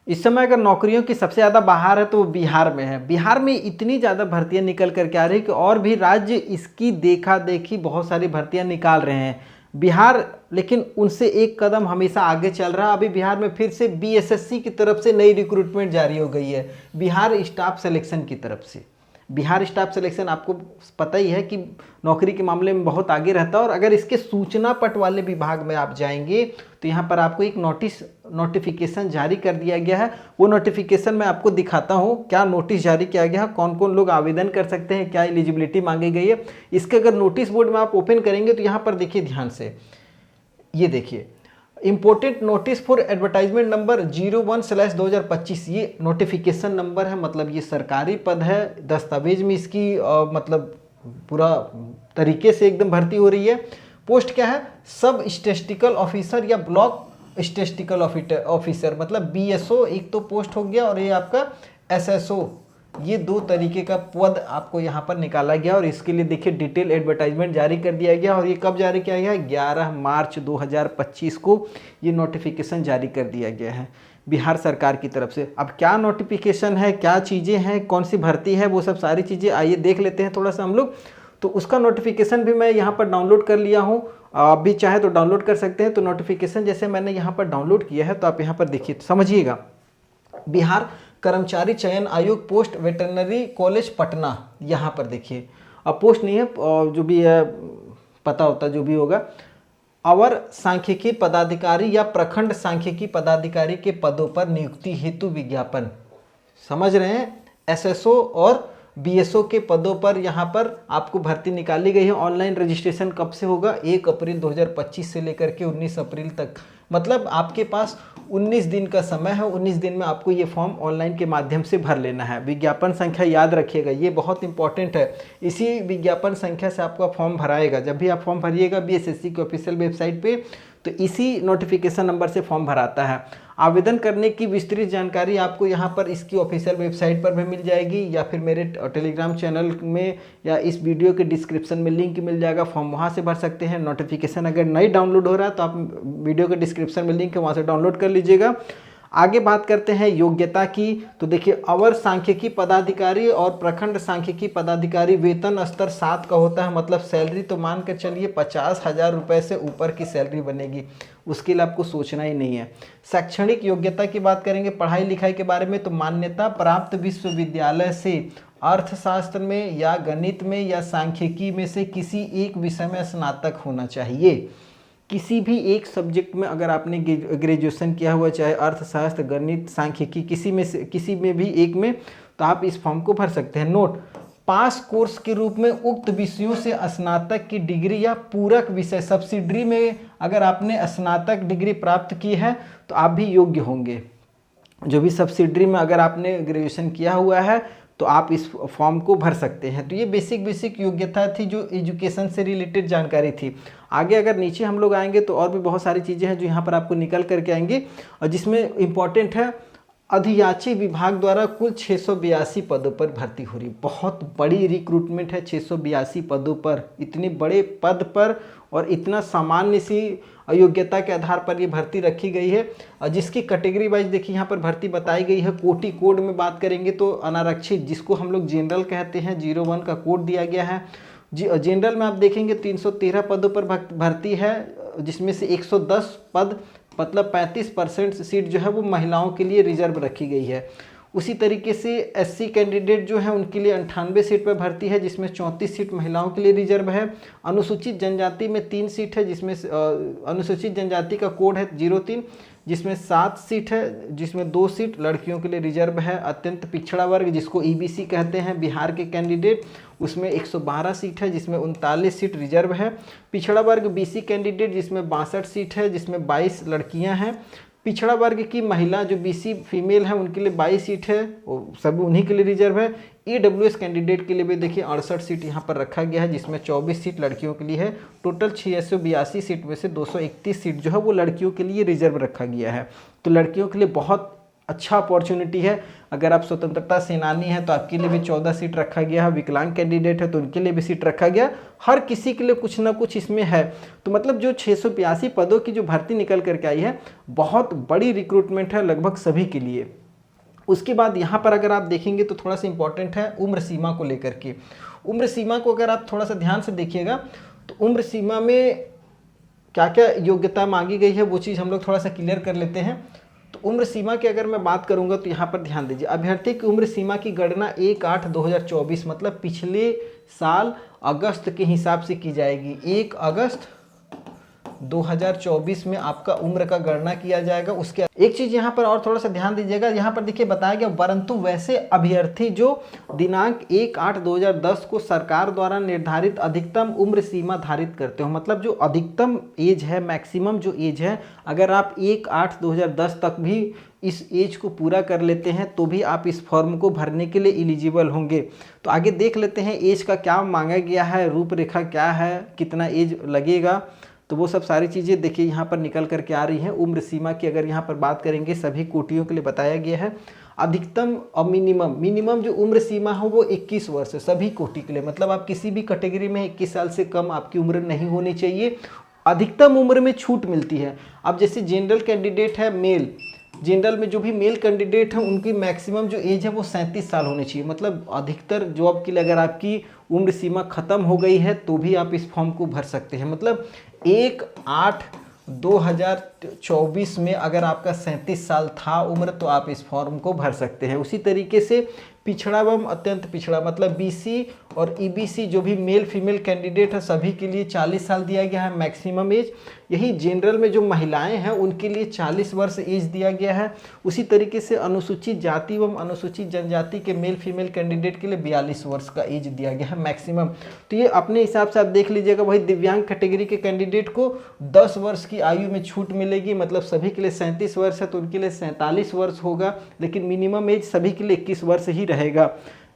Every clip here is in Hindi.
इस समय अगर नौकरियों की सबसे ज़्यादा बहार है तो वो बिहार में है। बिहार में इतनी ज़्यादा भर्तियां निकल करके आ रही है कि और भी राज्य इसकी देखा देखी बहुत सारी भर्तियां निकाल रहे हैं। बिहार लेकिन उनसे एक कदम हमेशा आगे चल रहा है। अभी बिहार में फिर से बीएसएससी की तरफ से नई रिक्रूटमेंट जारी हो गई है, बिहार स्टाफ सिलेक्शन की तरफ से। बिहार स्टाफ सिलेक्शन आपको पता ही है कि नौकरी के मामले में बहुत आगे रहता है। और अगर इसके सूचना पट वाले विभाग में आप जाएंगे तो यहाँ पर आपको एक नोटिफिकेशन जारी कर दिया गया है। वो नोटिफिकेशन मैं आपको दिखाता हूँ क्या नोटिस जारी किया गया है, कौन कौन लोग आवेदन कर सकते हैं, क्या एलिजिबिलिटी मांगी गई है। इसके अगर नोटिस बोर्ड में आप ओपन करेंगे तो यहाँ पर देखिए ध्यान से, ये देखिए important notice for advertisement number 01/2025, ये नोटिफिकेशन नंबर है। मतलब ये सरकारी पद है, दस्तावेज में इसकी मतलब पूरा तरीके से एकदम भर्ती हो रही है। पोस्ट क्या है, सब स्टैटिस्टिकल ऑफिसर या ब्लॉक स्टैटिस्टिकल ऑफिसर, मतलब बीएसओ एक तो पोस्ट हो गया, और ये आपका एसएसओ, ये दो तरीके का पद आपको यहाँ पर निकाला गया। और इसके लिए देखिए डिटेल एडवर्टाइजमेंट जारी कर दिया गया। और ये कब जारी किया गया है, 11 मार्च 2025 को ये नोटिफिकेशन जारी कर दिया गया है बिहार सरकार की तरफ से। अब क्या नोटिफिकेशन है, क्या चीज़ें हैं, कौन सी भर्ती है, वो सब सारी चीज़ें आइए देख लेते हैं थोड़ा सा हम लोग। तो उसका नोटिफिकेशन भी मैं यहाँ पर डाउनलोड कर लिया हूँ, आप भी चाहे तो डाउनलोड कर सकते हैं। तो नोटिफिकेशन जैसे मैंने यहाँ पर डाउनलोड किया है तो आप यहाँ पर देखिए तो समझिएगा। बिहार कर्मचारी चयन आयोग पोस्ट वेटरनरी कॉलेज पटना, यहाँ पर देखिए। अब पोस्ट नहीं है, जो भी है पता होता जो भी होगा। अवर सांख्यिकी पदाधिकारी या प्रखंड सांख्यिकी पदाधिकारी के पदों पर नियुक्ति हेतु विज्ञापन, समझ रहे हैं। एसएसओ और बीएसओ के पदों पर यहाँ पर आपको भर्ती निकाली गई है। ऑनलाइन रजिस्ट्रेशन कब से होगा, 1 अप्रैल 2025 से लेकर के 19 अप्रैल तक। मतलब आपके पास 19 दिन का समय है। 19 दिन में आपको ये फॉर्म ऑनलाइन के माध्यम से भर लेना है। विज्ञापन संख्या याद रखिएगा, ये बहुत इंपॉर्टेंट है। इसी विज्ञापन संख्या से आपका फॉर्म भराएगा। जब भी आप फॉर्म भरिएगा बीएसएससी की ऑफिशियल वेबसाइट पे, तो इसी नोटिफिकेशन नंबर से फॉर्म भराता है। आवेदन करने की विस्तृत जानकारी आपको यहाँ पर इसकी ऑफिशियल वेबसाइट पर भी मिल जाएगी, या फिर मेरे टेलीग्राम चैनल में, या इस वीडियो के डिस्क्रिप्शन में लिंक मिल जाएगा, फॉर्म वहाँ से भर सकते हैं। नोटिफिकेशन अगर नहीं डाउनलोड हो रहा है तो आप वीडियो के डिस्क्रिप्शन में लिंक है, वहाँ से डाउनलोड कर लीजिएगा। आगे बात करते हैं योग्यता की। तो देखिए अवर सांख्यिकी पदाधिकारी और प्रखंड सांख्यिकी पदाधिकारी वेतन स्तर 7 का होता है। मतलब सैलरी तो मान कर चलिए 50,000 रुपये से ऊपर की सैलरी बनेगी, उसके लिए आपको सोचना ही नहीं है। शैक्षणिक योग्यता की बात करेंगे, पढ़ाई लिखाई के बारे में, तो मान्यता प्राप्त विश्वविद्यालय से अर्थशास्त्र में या गणित में या सांख्यिकी में से किसी एक विषय में स्नातक होना चाहिए। किसी भी एक सब्जेक्ट में अगर आपने ग्रेजुएशन किया हुआ, चाहे अर्थशास्त्र, गणित, सांख्यिकी, किसी में भी एक में, तो आप इस फॉर्म को भर सकते हैं। नोट, पास कोर्स के रूप में उक्त विषयों से स्नातक की डिग्री या पूरक विषय सब्सिडरी में अगर आपने स्नातक डिग्री प्राप्त की है तो आप भी योग्य होंगे। जो भी सब्सिडरी में अगर आपने ग्रेजुएशन किया हुआ है तो आप इस फॉर्म को भर सकते हैं। तो ये बेसिक योग्यता थी जो एजुकेशन से रिलेटेड जानकारी थी। आगे अगर नीचे हम लोग आएंगे तो और भी बहुत सारी चीज़ें हैं जो यहाँ पर आपको निकल करके आएंगी, और जिसमें इम्पॉर्टेंट है अधियाची विभाग द्वारा कुल 682 पदों पर भर्ती हो रही। बहुत बड़ी रिक्रूटमेंट है, 682 पदों पर, इतने बड़े पद पर और इतना सामान्य सी योग्यता के आधार पर ये भर्ती रखी गई है। जिसकी कैटेगरी वाइज देखिए यहाँ पर भर्ती बताई गई है। कोटि कोड में बात करेंगे तो अनारक्षित, जिसको हम लोग जनरल कहते हैं, 01 का कोड दिया गया है। जनरल में आप देखेंगे 313 पदों पर भर्ती है, जिसमें से 110 पद मतलब 35% सीट जो है वो महिलाओं के लिए रिजर्व रखी गई है। उसी तरीके से एससी कैंडिडेट जो है उनके लिए 98 सीट पर भर्ती है, जिसमें 34 सीट महिलाओं के लिए रिजर्व है। अनुसूचित जनजाति में 3 सीट है, जिसमें अनुसूचित जनजाति का कोड है 03, जिसमें 7 सीट है, जिसमें 2 सीट लड़कियों के लिए रिजर्व है। अत्यंत पिछड़ा वर्ग जिसको ईबीसी कहते हैं बिहार के कैंडिडेट, उसमें 112 सीट है, जिसमें 39 सीट रिजर्व है। पिछड़ा वर्ग बीसी कैंडिडेट जिसमें 62 सीट है, जिसमें 22 लड़कियां हैं। पिछड़ा वर्ग की महिला जो बीसी फीमेल है उनके लिए 22 सीट है, वो सब उन्हीं के लिए रिजर्व है। ईडब्ल्यूएस कैंडिडेट के लिए भी देखिए 68 सीट यहाँ पर रखा गया है, जिसमें 24 सीट लड़कियों के लिए है। टोटल 682 सीट में से 231 सीट जो है वो लड़कियों के लिए रिजर्व रखा गया है। तो लड़कियों के लिए बहुत अच्छा अपॉर्चुनिटी है। अगर आप स्वतंत्रता सेनानी हैं तो आपके लिए भी 14 सीट रखा गया है, विकलांग कैंडिडेट है तो उनके लिए भी सीट रखा गया, हर किसी के लिए कुछ ना कुछ इसमें है। तो मतलब जो 682 पदों की जो भर्ती निकल करके आई है, बहुत बड़ी रिक्रूटमेंट है लगभग सभी के लिए। उसके बाद यहाँ पर अगर आप देखेंगे तो थोड़ा सा इंपॉर्टेंट है उम्र सीमा को लेकर के। उम्र सीमा को अगर आप थोड़ा सा ध्यान से देखिएगा तो उम्र सीमा में क्या क्या योग्यता मांगी गई है वो चीज़ हम लोग थोड़ा सा क्लियर कर लेते हैं। तो उम्र सीमा की अगर मैं बात करूंगा तो यहाँ पर ध्यान दीजिए, अभ्यर्थी की उम्र सीमा की गणना 1/8/2024 मतलब पिछले साल अगस्त के हिसाब से की जाएगी। 1 अगस्त 2024 में आपका उम्र का गणना किया जाएगा। उसके एक चीज यहाँ पर और थोड़ा सा ध्यान दीजिएगा, यहाँ पर देखिए बताया गया परंतु वैसे अभ्यर्थी जो दिनांक 1/8/2010 को सरकार द्वारा निर्धारित अधिकतम उम्र सीमा धारित करते हो, मतलब जो अधिकतम एज है, मैक्सिमम जो एज है, अगर आप 1/8/2010 तक भी इस एज को पूरा कर लेते हैं तो भी आप इस फॉर्म को भरने के लिए एलिजिबल होंगे। तो आगे देख लेते हैं एज का क्या मांगा गया है, रूपरेखा क्या है, कितना एज लगेगा, तो वो सब सारी चीज़ें देखिए यहाँ पर निकल करके आ रही हैं। उम्र सीमा की अगर यहाँ पर बात करेंगे सभी कोटियों के लिए बताया गया है। अधिकतम और मिनिमम जो उम्र सीमा हो वो 21 वर्ष है सभी कोटि के लिए, मतलब आप किसी भी कैटेगरी में 21 साल से कम आपकी उम्र नहीं होनी चाहिए। अधिकतम उम्र में छूट मिलती है। अब जैसे जनरल कैंडिडेट है मेल, जनरल में जो भी मेल कैंडिडेट हैं उनकी मैक्सिमम जो एज है वो 37 साल होनी चाहिए, मतलब अधिकतर जॉब के लिए अगर आपकी उम्र सीमा ख़त्म हो गई है तो भी आप इस फॉर्म को भर सकते हैं। मतलब 1/8/2024 में अगर आपका 37 साल था उम्र तो आप इस फॉर्म को भर सकते हैं। उसी तरीके से पिछड़ा एवं अत्यंत पिछड़ा मतलब बीसी और ईबीसी जो भी मेल फीमेल कैंडिडेट है सभी के लिए 40 साल दिया गया है मैक्सिमम एज। यही जनरल में जो महिलाएं हैं उनके लिए 40 वर्ष एज दिया गया है। उसी तरीके से अनुसूचित जाति एवं अनुसूचित जनजाति के मेल फीमेल कैंडिडेट के लिए 42 वर्ष का एज दिया गया है मैक्सिमम। तो ये अपने हिसाब से आप देख लीजिएगा। वही दिव्यांग कैटेगरी के कैंडिडेट को 10 वर्ष की आयु में छूट मिलेगी, मतलब सभी के लिए 37 वर्ष है तो उनके लिए 47 वर्ष होगा, लेकिन मिनिमम एज सभी के लिए 21 वर्ष ही रहेगा।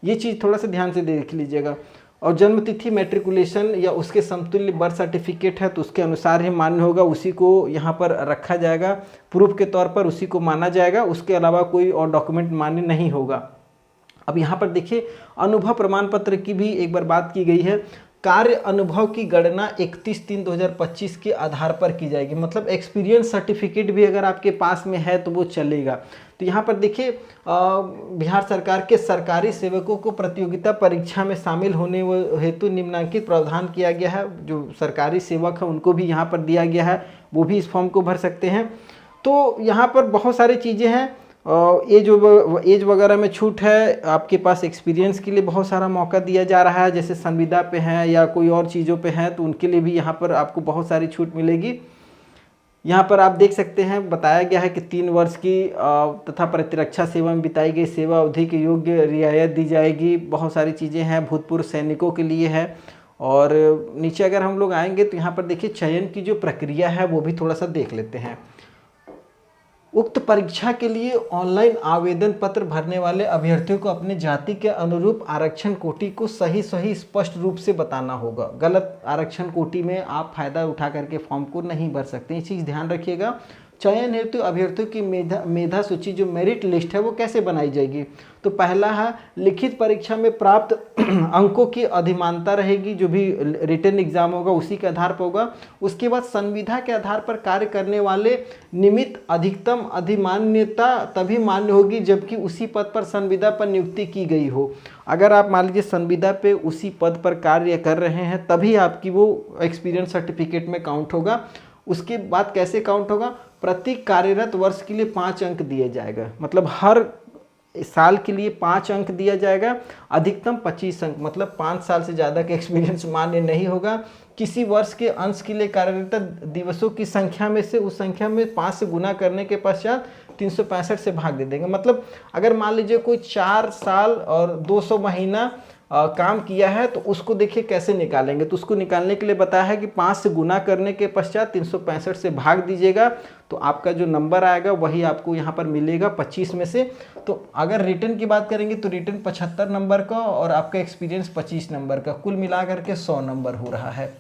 ये चीज़ थोड़ा सा ध्यान से देख लीजिएगा। और जन्म तिथि मैट्रिकुलेशन या उसके समतुल्य बर्थ सर्टिफिकेट है तो उसके अनुसार ही मान्य होगा, उसी को यहाँ पर रखा जाएगा, प्रूफ के तौर पर उसी को माना जाएगा, उसके अलावा कोई और डॉक्यूमेंट मान्य नहीं होगा। अब यहाँ पर देखिए अनुभव प्रमाण पत्र की भी एक बार बात की गई है। कार्य अनुभव की गणना 31/3/2025 के आधार पर की जाएगी, मतलब एक्सपीरियंस सर्टिफिकेट भी अगर आपके पास में है तो वो चलेगा। तो यहाँ पर देखिए बिहार सरकार के सरकारी सेवकों को प्रतियोगिता परीक्षा में शामिल होने हेतु निम्नलिखित प्रावधान किया गया है। जो सरकारी सेवक है उनको भी यहाँ पर दिया गया है, वो भी इस फॉर्म को भर सकते हैं। तो यहाँ पर बहुत सारी चीज़ें हैं। एज वगैरह में छूट है, आपके पास एक्सपीरियंस के लिए बहुत सारा मौका दिया जा रहा है, जैसे संविदा पे हैं या कोई और चीज़ों पे हैं तो उनके लिए भी यहाँ पर आपको बहुत सारी छूट मिलेगी। यहाँ पर आप देख सकते हैं बताया गया है कि 3 वर्ष की तथा प्रतिरक्षा सेवा में बिताई गई सेवा अवधि के योग्य रियायत दी जाएगी। बहुत सारी चीज़ें हैं, भूतपूर्व सैनिकों के लिए है। और नीचे अगर हम लोग आएंगे तो यहाँ पर देखिए चयन की जो प्रक्रिया है वो भी थोड़ा सा देख लेते हैं। उक्त परीक्षा के लिए ऑनलाइन आवेदन पत्र भरने वाले अभ्यर्थियों को अपने जाति के अनुरूप आरक्षण कोटि को सही स्पष्ट रूप से बताना होगा। गलत आरक्षण कोटि में आप फायदा उठा करके फॉर्म को नहीं भर सकते, ये चीज़ ध्यान रखिएगा। चयन हेतु अभ्यर्थियों की मेधा सूची जो मेरिट लिस्ट है वो कैसे बनाई जाएगी? तो पहला है लिखित परीक्षा में प्राप्त अंकों की अधिमानता रहेगी, जो भी रिटन एग्जाम होगा उसी के आधार पर होगा। उसके बाद संविदा के आधार पर कार्य करने वाले निमित्त अधिकतम अधिमान्यता तभी मान्य होगी जबकि उसी पद पर संविदा पर नियुक्ति की गई हो। अगर आप मान लीजिए संविदा पे उसी पद पर कार्य कर रहे हैं तभी आपकी वो एक्सपीरियंस सर्टिफिकेट में काउंट होगा। उसके बाद कैसे काउंट होगा? प्रति कार्यरत वर्ष के लिए 5 अंक दिए जाएगा, मतलब हर साल के लिए 5 अंक दिया जाएगा। अधिकतम 25 अंक, मतलब 5 साल से ज़्यादा का एक्सपीरियंस मान्य नहीं होगा। किसी वर्ष के अंश के लिए कार्यरत दिवसों की संख्या में से उस संख्या में 5 से गुना करने के पश्चात 365 से भाग दे देंगे। मतलब अगर मान लीजिए कोई 4 साल और 200 महीना काम किया है तो उसको देखिए कैसे निकालेंगे। तो उसको निकालने के लिए बताया है कि 5 से गुना करने के पश्चात 365 से भाग दीजिएगा तो आपका जो नंबर आएगा वही आपको यहाँ पर मिलेगा 25 में से। तो अगर रिटर्न की बात करेंगे तो रिटर्न 75 नंबर का और आपका एक्सपीरियंस 25 नंबर का, कुल मिला करके 100 नंबर हो रहा है।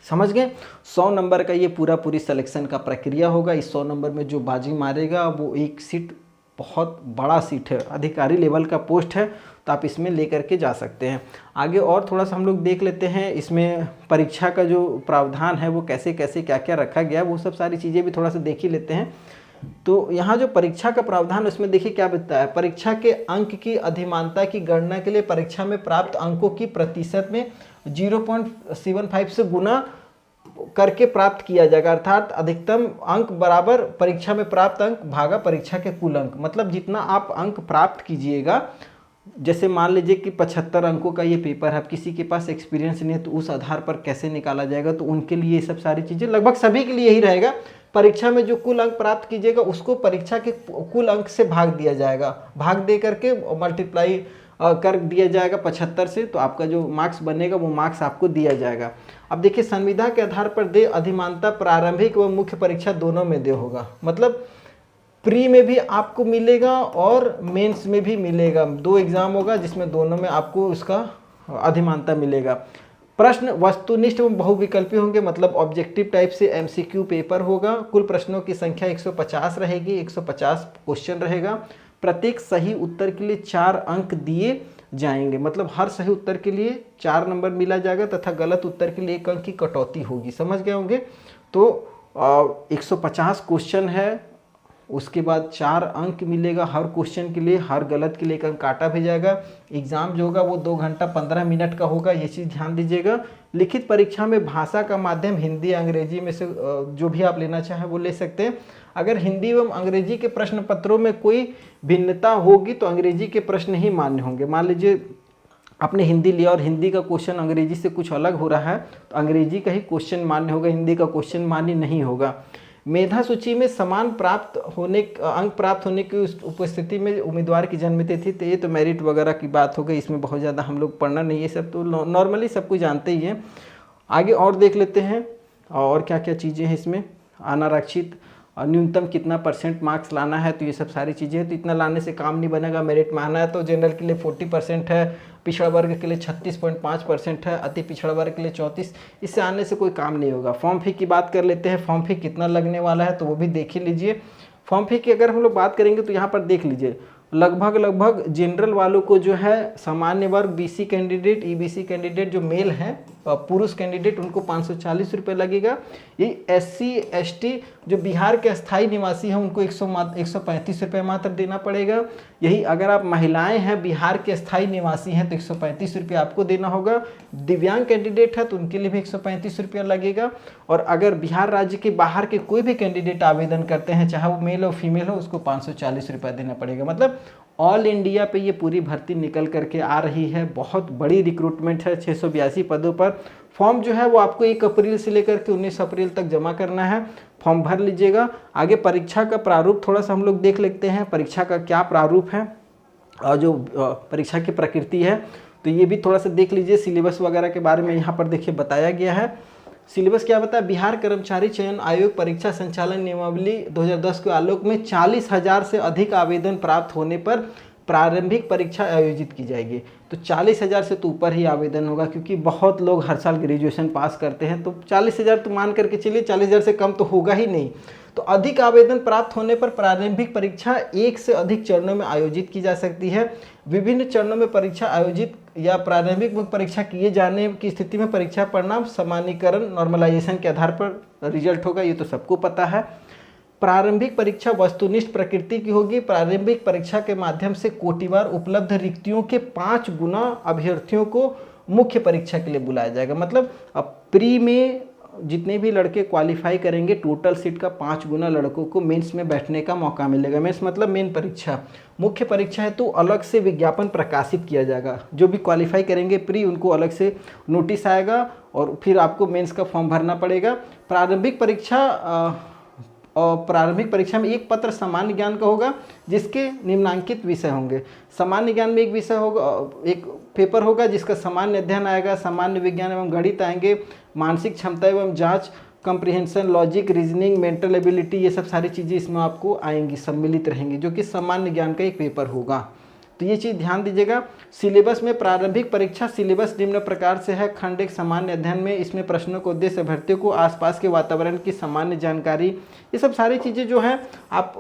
समझ गए? 100 नंबर का ये पूरी सिलेक्शन का प्रक्रिया होगा। इस 100 नंबर में जो बाजी मारेगा वो एक सीट बहुत बड़ा सीट है, अधिकारी लेवल का पोस्ट है, तो आप इसमें लेकर के जा सकते हैं। आगे और थोड़ा सा हम लोग देख लेते हैं इसमें परीक्षा का जो प्रावधान है वो कैसे कैसे क्या क्या रखा गया है, वो सब सारी चीज़ें भी थोड़ा सा देख ही लेते हैं। तो यहाँ जो परीक्षा का प्रावधान उसमें देखिए क्या बताया है, परीक्षा के अंक की अधिमानता की गणना के लिए परीक्षा में प्राप्त अंकों की प्रतिशत में 0.75 से गुना करके प्राप्त किया जाएगा, अर्थात अधिकतम अंक बराबर परीक्षा में प्राप्त अंक भागा परीक्षा के कुल अंक। मतलब जितना आप अंक प्राप्त कीजिएगा, जैसे मान लीजिए कि 75 अंकों का ये पेपर है, अब किसी के पास एक्सपीरियंस नहीं है तो उस आधार पर कैसे निकाला जाएगा, तो उनके लिए ये सब सारी चीज़ें लगभग सभी के लिए यही रहेगा। परीक्षा में जो कुल अंक प्राप्त कीजिएगा उसको परीक्षा के कुल अंक से भाग दिया जाएगा, भाग दे करके मल्टीप्लाई कर दिया जाएगा 75 से, तो आपका जो मार्क्स बनेगा वो मार्क्स आपको दिया जाएगा। अब देखिए संविदा के आधार पर दे अधिमानता प्रारंभिक व मुख्य परीक्षा दोनों में दे होगा, मतलब प्री में भी आपको मिलेगा और मेंस में भी मिलेगा, 2 एग्जाम होगा जिसमें दोनों में आपको उसका अधिमानता मिलेगा। प्रश्न वस्तुनिष्ठ एवं बहुविकल्पी होंगे, मतलब ऑब्जेक्टिव टाइप से एमसीक्यू पेपर होगा। कुल प्रश्नों की संख्या 150 रहेगी, 150 क्वेश्चन रहेगा। प्रत्येक सही उत्तर के लिए 4 अंक दिए जाएंगे, मतलब हर सही उत्तर के लिए 4 नंबर मिला जाएगा तथा गलत उत्तर के लिए 1 अंक की कटौती होगी, समझ गए होंगे। तो 150 क्वेश्चन है, उसके बाद 4 अंक मिलेगा हर क्वेश्चन के लिए, हर गलत के लिए 1 अंक काटा भी जाएगा। एग्ज़ाम जो होगा वो 2 घंटा 15 मिनट का होगा, ये चीज़ ध्यान दीजिएगा। लिखित परीक्षा में भाषा का माध्यम हिंदी अंग्रेजी में से जो भी आप लेना चाहें वो ले सकते हैं। अगर हिंदी एवं अंग्रेजी के प्रश्न पत्रों में कोई भिन्नता होगी तो अंग्रेजी के प्रश्न ही मान्य होंगे। मान लीजिए आपने हिंदी लिया और हिंदी का क्वेश्चन अंग्रेजी से कुछ अलग हो रहा है तो अंग्रेजी का ही क्वेश्चन मान्य होगा, हिंदी का क्वेश्चन मान्य नहीं होगा। मेधा सूची में समान अंक प्राप्त होने की उपस्थिति में उम्मीदवार की जन्मतिथि, तो ये तो मेरिट वगैरह की बात हो गई, इसमें बहुत ज़्यादा हम लोग पढ़ना नहीं, ये सब तो नॉर्मली सब कुछ जानते ही हैं। आगे और देख लेते हैं और क्या क्या चीज़ें हैं इसमें। अनारक्षित न्यूनतम कितना % मार्क्स लाना है, तो ये सब सारी चीज़ें हैं। तो इतना लाने से काम नहीं बनेगा, मेरिट में आना है तो जनरल के लिए 40% है, पिछड़ा वर्ग के लिए 36.5% है, अति पिछड़ा वर्ग के लिए 34, इससे आने से कोई काम नहीं होगा। फॉर्म फी की बात कर लेते हैं, फॉर्म फी कितना लगने वाला है तो वो भी देख ही लीजिए। फॉर्म फी की अगर हम लोग बात करेंगे तो यहाँ पर देख लीजिए लगभग जनरल वालों को जो है सामान्य वर्ग बीसी कैंडिडेट ईबीसी कैंडिडेट जो मेल हैं पुरुष कैंडिडेट उनको 540 रुपये लगेगा। ये एससी एसटी जो बिहार के अस्थायी निवासी हैं उनको 135 रुपये मात्र देना पड़ेगा। यही अगर आप महिलाएं हैं बिहार के अस्थायी निवासी हैं तो 135 रुपये आपको देना होगा। दिव्यांग कैंडिडेट है तो उनके लिए भी 135 रुपया लगेगा। और अगर बिहार राज्य के बाहर के कोई भी कैंडिडेट आवेदन करते हैं चाहे वो मेल हो फीमेल हो उसको 540 रुपया देना पड़ेगा। मतलब ऑल इंडिया पे ये पूरी भर्ती निकल करके आ रही है, बहुत बड़ी रिक्रूटमेंट है 682 पदों पर। फॉर्म जो है वो आपको 1 अप्रैल से लेकर के 19 अप्रैल तक जमा करना है, फॉर्म भर लीजिएगा। आगे परीक्षा का प्रारूप थोड़ा सा हम लोग देख लेते हैं, परीक्षा का क्या प्रारूप है और जो परीक्षा की प्रकृति है तो ये भी थोड़ा सा देख लीजिए। सिलेबस वगैरह के बारे में यहाँ पर देखिए बताया गया है। सिलेबस क्या बताया, बिहार कर्मचारी चयन आयोग परीक्षा संचालन नियमावली 2010 के आलोक में 40,000 से अधिक आवेदन प्राप्त होने पर प्रारंभिक परीक्षा आयोजित की जाएगी। तो 40,000 से तो ऊपर ही आवेदन होगा क्योंकि बहुत लोग हर साल ग्रेजुएशन पास करते हैं, तो 40,000 तो मान करके चलिए, 40,000 से कम तो होगा ही नहीं। तो अधिक आवेदन प्राप्त होने पर प्रारंभिक परीक्षा 1 से अधिक चरणों में आयोजित की जा सकती है। विभिन्न चरणों में परीक्षा आयोजित या प्रारंभिक परीक्षा किए जाने की स्थिति में परीक्षा परिणाम सामान्यीकरण नॉर्मलाइजेशन के आधार पर रिजल्ट होगा, ये तो सबको पता है। प्रारंभिक परीक्षा वस्तुनिष्ठ प्रकृति की होगी। प्रारंभिक परीक्षा के माध्यम से कोटिवार उपलब्ध रिक्तियों के 5 गुना अभ्यर्थियों को मुख्य परीक्षा के लिए बुलाया जाएगा। मतलब प्री में जितने भी लड़के क्वालिफाई करेंगे टोटल सीट का 5 गुना लड़कों को मेंस में बैठने का मौका मिलेगा। मेंस मतलब मेन परीक्षा। मुख्य परीक्षा है तो अलग से विज्ञापन प्रकाशित किया जाएगा, जो भी क्वालिफाई करेंगे प्री उनको अलग से नोटिस आएगा और फिर आपको मेंस का फॉर्म भरना पड़ेगा। प्रारंभिक परीक्षा में एक पत्र सामान्य ज्ञान का होगा जिसके निम्नांकित विषय होंगे। सामान्य ज्ञान में एक विषय होगा, एक पेपर होगा जिसका सामान्य अध्ययन आएगा, सामान्य विज्ञान एवं गणित आएंगे, मानसिक क्षमता एवं जांच, comprehension, logic, reasoning, mental ability, ये सब सारी चीज़ें इसमें आपको आएंगी, सम्मिलित रहेंगी, जो कि सामान्य ज्ञान का एक पेपर होगा। तो ये चीज़ ध्यान दीजिएगा। सिलेबस में प्रारंभिक परीक्षा सिलेबस निम्न प्रकार से है। खंड 1 सामान्य अध्ययन में इसमें प्रश्नों को उद्देश्य अभ्यर्थियों को आसपास के वातावरण की सामान्य जानकारी, ये सब सारी चीज़ें जो हैं आप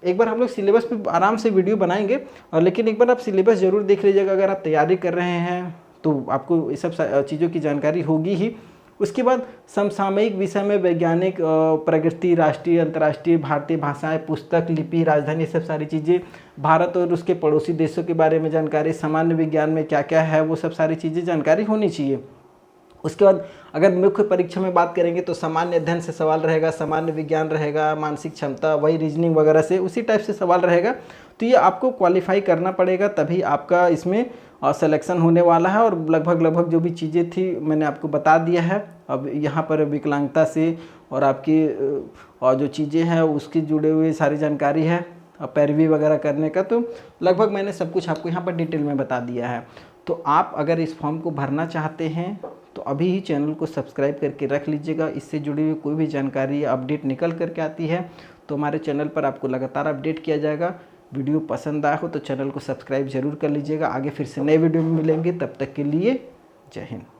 एक बार हम लोग सिलेबस पे आराम से वीडियो बनाएंगे, और लेकिन एक बार आप सिलेबस ज़रूर देख लीजिएगा। अगर आप तैयारी कर रहे हैं तो आपको ये सब चीज़ों की जानकारी होगी ही। उसके बाद समसामयिक विषय में वैज्ञानिक प्रगति, राष्ट्रीय अंतर्राष्ट्रीय, भारतीय भाषाएं, पुस्तक, लिपि, राजधानी, सब सारी चीज़ें, भारत और उसके पड़ोसी देशों के बारे में जानकारी, सामान्य विज्ञान में क्या क्या है वो सब सारी चीज़ें जानकारी होनी चाहिए। उसके बाद अगर मुख्य परीक्षा में बात करेंगे तो सामान्य अध्ययन से सवाल रहेगा, सामान्य विज्ञान रहेगा, मानसिक क्षमता, वही रीजनिंग वगैरह से उसी टाइप से सवाल रहेगा। तो ये आपको क्वालिफाई करना पड़ेगा, तभी आपका इसमें सिलेक्शन होने वाला है। और लगभग जो भी चीज़ें थी मैंने आपको बता दिया है। अब यहाँ पर विकलांगता से और आपकी और जो चीज़ें हैं उसकी जुड़े हुए सारी जानकारी है, पैरवी वगैरह करने का, तो लगभग मैंने सब कुछ आपको यहाँ पर डिटेल में बता दिया है। तो आप अगर इस फॉर्म को भरना चाहते हैं तो अभी ही चैनल को सब्सक्राइब करके रख लीजिएगा। इससे जुड़ी हुई कोई भी जानकारी या अपडेट निकल करके आती है तो हमारे चैनल पर आपको लगातार अपडेट किया जाएगा। वीडियो पसंद आया हो तो चैनल को सब्सक्राइब जरूर कर लीजिएगा। आगे फिर से नए वीडियो में मिलेंगे, तब तक के लिए जय हिंद।